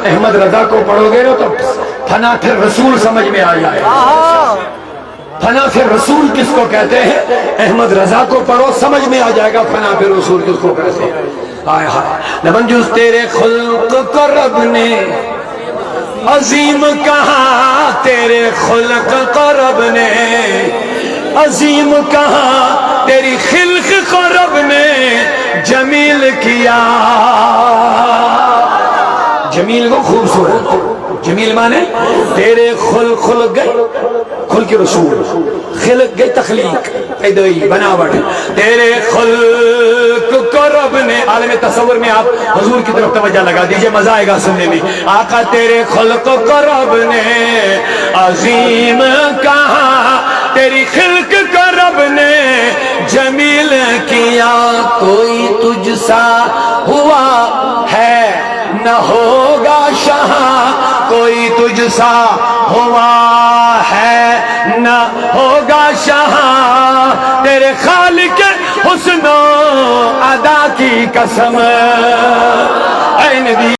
احمد رضا کو پڑھو گے نا تو فنا پھر رسول سمجھ میں آ جائے گا. فنا پھر رسول کس کو کہتے ہیں؟ احمد رضا کو پڑھو سمجھ میں آ جائے گا فنا پھر رسول کس کو کہتے ہیں. آئے ہائے لمن جز تیرے خلق کو رب نے عظیم کہا، تیرے خلق کو رب نے عظیم کہا، تیری خلق کو رب نے جمیل کیا. جمیل کو خوبصورت، جمیل مانے تیرے خلق گئے، خلق رسول، خلق گئے تخلیق پیدائی بناوٹ، تیرے خلق کو رب نے. عالم تصور میں آپ حضور کی طرف توجہ لگا دیجئے، مزہ آئے گا سننے میں. آقا تیرے خلق کو رب نے عظیم کہا، تیری خلق کو رب نے جمیل کیا. کوئی تجھ سا ہوا ہے نہ ہوگا شاہ، کوئی تجھ سا ہوا ہے نہ ہوگا شاہ، تیرے خالق حسن و ادا کی قسم. اے نبی